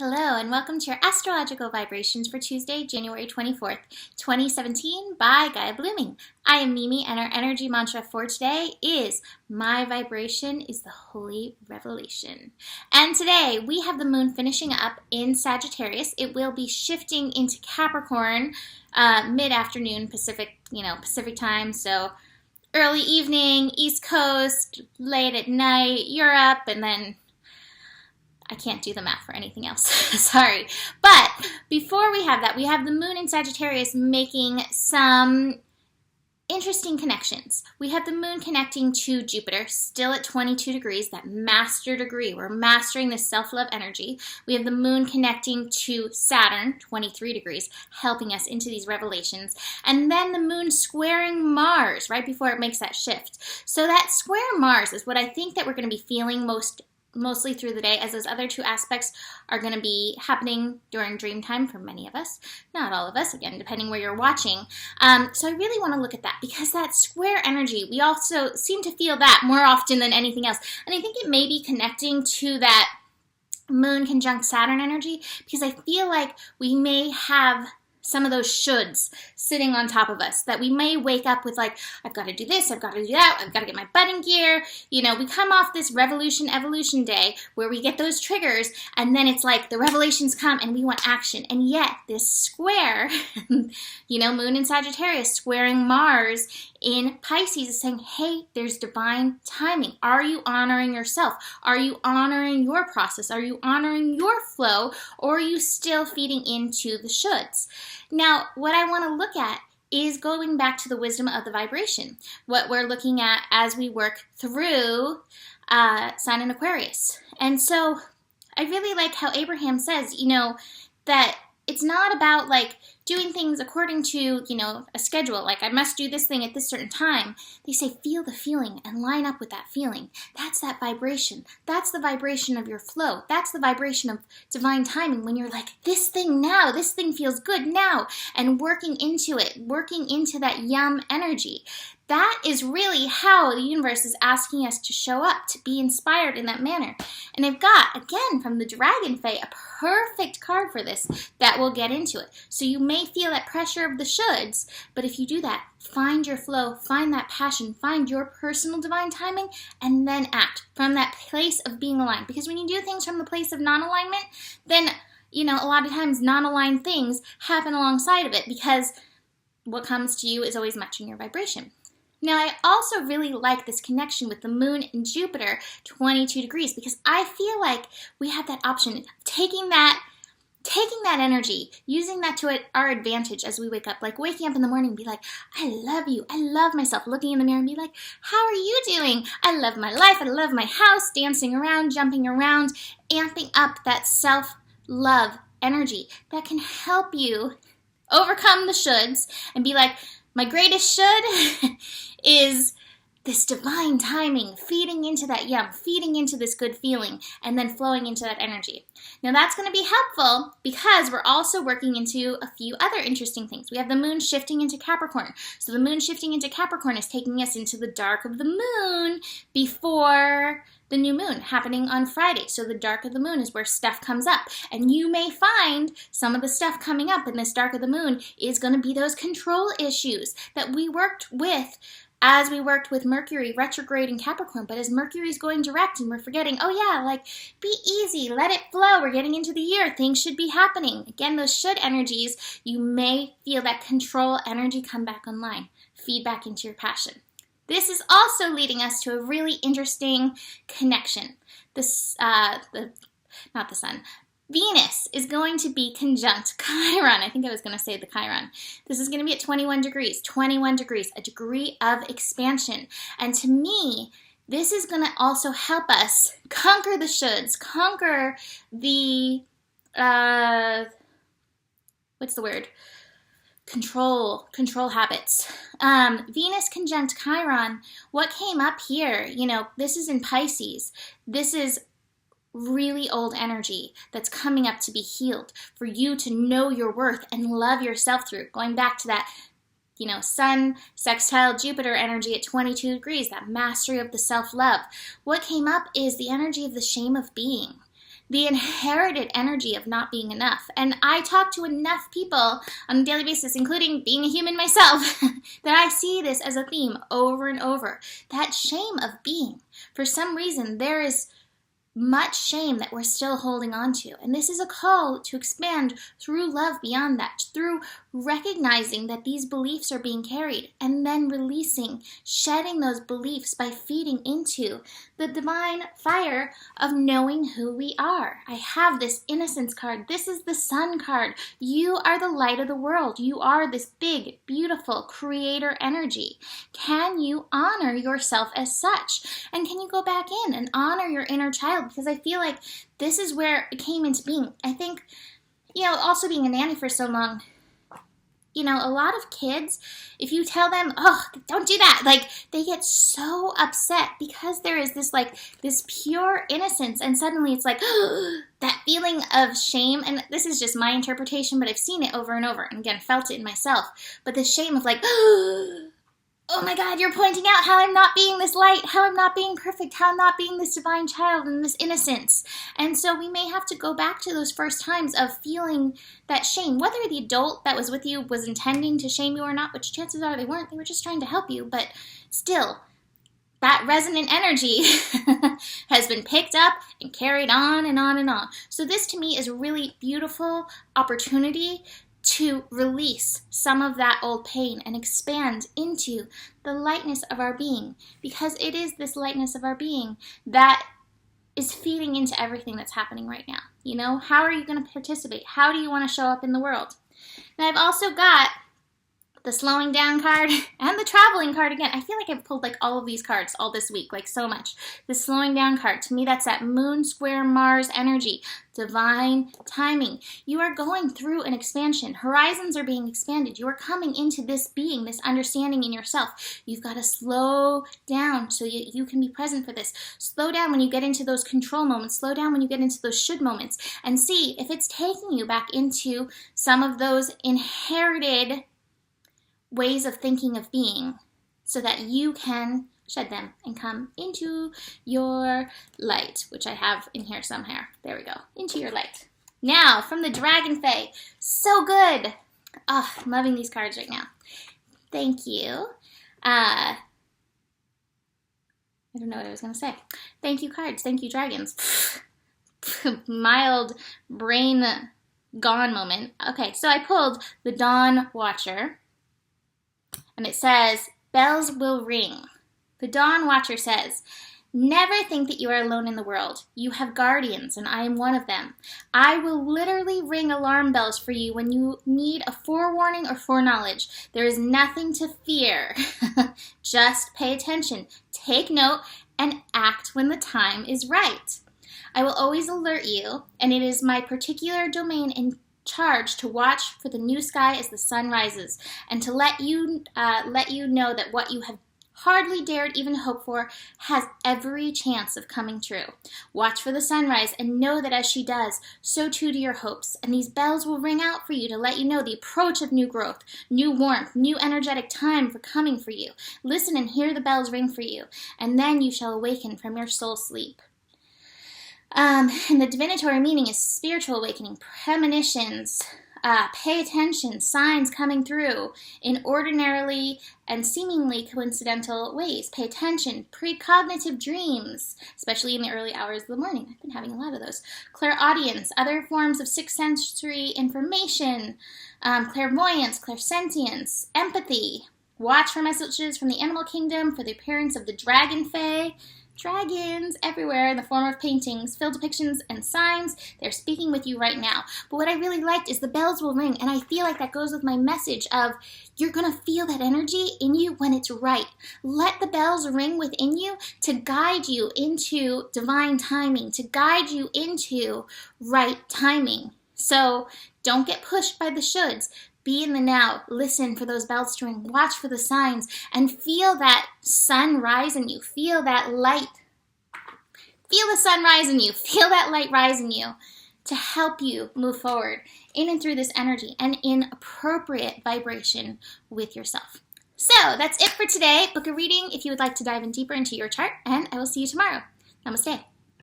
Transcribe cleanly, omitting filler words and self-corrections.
Hello, and welcome to your astrological vibrations for Tuesday, January 24th, 2017 by Gaia Blooming. I am Mimi, and our energy mantra for today is, my vibration is the holy revelation. And today, we have the moon finishing up in Sagittarius. It will be shifting into Capricorn mid-afternoon Pacific time, so early evening, East Coast, late at night, Europe, and then I can't do the math for anything else. Sorry. But before we have that, we have the moon in Sagittarius making some interesting connections. We have the moon connecting to Jupiter, still at 22 degrees, that master degree. We're mastering this self-love energy. We have the moon connecting to Saturn, 23 degrees, helping us into these revelations. And then the moon squaring Mars right before it makes that shift. So that square Mars is what I think that we're going to be feeling mostly through the day, as those other two aspects are going to be happening during dream time for many of us, not all of us, again, depending where you're watching. So I really want to look at that, because that square energy, we also seem to feel that more often than anything else. And I think it may be connecting to that moon conjunct Saturn energy, because I feel like we may have some of those shoulds sitting on top of us, that we may wake up with like, I've got to do this, I've got to do that, I've got to get my butt in gear. We come off this revolution evolution day where we get those triggers, and then it's like the revelations come and we want action. And yet this square, moon in Sagittarius squaring Mars in Pisces is saying, hey, there's divine timing. Are you honoring yourself? Are you honoring your process? Are you honoring your flow? Or are you still feeding into the shoulds? Now, what I want to look at is going back to the wisdom of the vibration, what we're looking at as we work through Sun in Aquarius. And so I really like how Abraham says, that it's not about like doing things according to, a schedule, like I must do this thing at this certain time. They say feel the feeling and line up with that feeling. That's that vibration. That's the vibration of your flow. That's the vibration of divine timing, when you're like, this thing now, this thing feels good now, and working into it, working into that yum energy. That is really how the universe is asking us to show up, to be inspired in that manner. And I've got, again, from the Dragon Fae, a perfect card for this that will get into it. So you may feel that pressure of the shoulds, but if you do that, find your flow, find that passion, find your personal divine timing, and then act from that place of being aligned. Because when you do things from the place of non-alignment, then, a lot of times non-aligned things happen alongside of it, because what comes to you is always matching your vibration. Now, I also really like this connection with the moon and Jupiter, 22 degrees, because I feel like we have that option, taking that energy, using that to our advantage as we wake up, like waking up in the morning and be like, I love you, I love myself, looking in the mirror and be like, how are you doing? I love my life, I love my house, dancing around, jumping around, amping up that self-love energy that can help you overcome the shoulds and be like, my greatest should is this divine timing, feeding into that yum, feeding into this good feeling, and then flowing into that energy. Now that's going to be helpful because we're also working into a few other interesting things. We have the moon shifting into Capricorn. So the moon shifting into Capricorn is taking us into the dark of the moon before the new moon happening on Friday. So the dark of the moon is where stuff comes up. And you may find some of the stuff coming up in this dark of the moon is going to be those control issues that we worked with as we worked with Mercury retrograde in Capricorn. But as Mercury's going direct and we're forgetting, oh yeah, like be easy, let it flow, we're getting into the year, things should be happening. Again, those should energies, you may feel that control energy come back online, feed back into your passion. This is also leading us to a really interesting connection. Venus is going to be conjunct Chiron. I think I was going to say the Chiron. This is going to be at 21 degrees, a degree of expansion. And to me, this is going to also help us conquer the shoulds, conquer the, control habits. Venus conjunct Chiron, what came up here, this is in Pisces. This is really old energy that's coming up to be healed, for you to know your worth and love yourself through. Going back to that, Sun sextile Jupiter energy at 22 degrees, that mastery of the self-love. What came up is the energy of the shame of being. the inherited energy of not being enough. And I talk to enough people on a daily basis, including being a human myself, that I see this as a theme over and over. That shame of being. For some reason, there is much shame that we're still holding on to. And this is a call to expand through love beyond that, through recognizing that these beliefs are being carried and then releasing, shedding those beliefs by feeding into the divine fire of knowing who we are. I have this innocence card. This is the sun card. You are the light of the world. You are this big, beautiful creator energy. Can you honor yourself as such? And can you go back in and honor your inner child? Because I feel like this is where it came into being. I think, also being a nanny for so long, a lot of kids, if you tell them, oh, don't do that, they get so upset because there is this pure innocence, and suddenly it's that feeling of shame, and this is just my interpretation, but I've seen it over and over, and again, felt it in myself, but the shame of oh my God, you're pointing out how I'm not being this light, how I'm not being perfect, how I'm not being this divine child and this innocence. And so we may have to go back to those first times of feeling that shame, whether the adult that was with you was intending to shame you or not, which chances are they weren't, they were just trying to help you, but still, that resonant energy has been picked up and carried on and on and on. So this to me is a really beautiful opportunity to release some of that old pain and expand into the lightness of our being, because it is this lightness of our being that is feeding into everything that's happening right now. How are you going to participate? How do you want to show up in the world? And I've also got the slowing down card and the traveling card again. I feel like I've pulled all of these cards all this week, so much. The slowing down card, to me, that's that moon square Mars energy, divine timing. You are going through an expansion. Horizons are being expanded. You are coming into this being, this understanding in yourself. You've got to slow down so you can be present for this. Slow down when you get into those control moments. Slow down when you get into those should moments, and see if it's taking you back into some of those inherited ways of thinking of being, so that you can shed them and come into your light, which I have in here somewhere. There we go. Into your light. Now, from the Dragon Fae. So good. Oh, I'm loving these cards right now. Thank you. I don't know what I was going to say. Thank you, cards. Thank you, dragons. Mild brain gone moment. Okay, so I pulled the Dawn Watcher. And it says, bells will ring. The Dawn Watcher says, never think that you are alone in the world. You have guardians, and I am one of them. I will literally ring alarm bells for you when you need a forewarning or foreknowledge. There is nothing to fear. Just pay attention, take note, and act when the time is right. I will always alert you, and it is my particular domain in charge to watch for the new sky as the sun rises, and to let you know that what you have hardly dared even hope for has every chance of coming true. Watch for the sunrise and know that as she does, so too do your hopes, and these bells will ring out for you to let you know the approach of new growth, new warmth, new energetic time for coming for you. Listen and hear the bells ring for you, and then you shall awaken from your soul sleep. And the divinatory meaning is spiritual awakening, premonitions, pay attention, signs coming through in ordinarily and seemingly coincidental ways. Pay attention, precognitive dreams, especially in the early hours of the morning. I've been having a lot of those. Clairaudience, other forms of sixth sensory information, clairvoyance, clairsentience, empathy. Watch for messages from the animal kingdom, for the appearance of the Dragon Fae. Dragons everywhere in the form of paintings, fill depictions, and signs. They're speaking with you right now. But what I really liked is the bells will ring, and I feel like that goes with my message of you're going to feel that energy in you when it's right. Let the bells ring within you to guide you into divine timing, to guide you into right timing. So don't get pushed by the shoulds. Be in the now, listen for those bells to ring, watch for the signs, and feel that sun rise in you. Feel that light. Feel the sun rise in you. Feel that light rise in you to help you move forward in and through this energy and in appropriate vibration with yourself. So that's it for today. Book a reading if you would like to dive in deeper into your chart, and I will see you tomorrow. Namaste.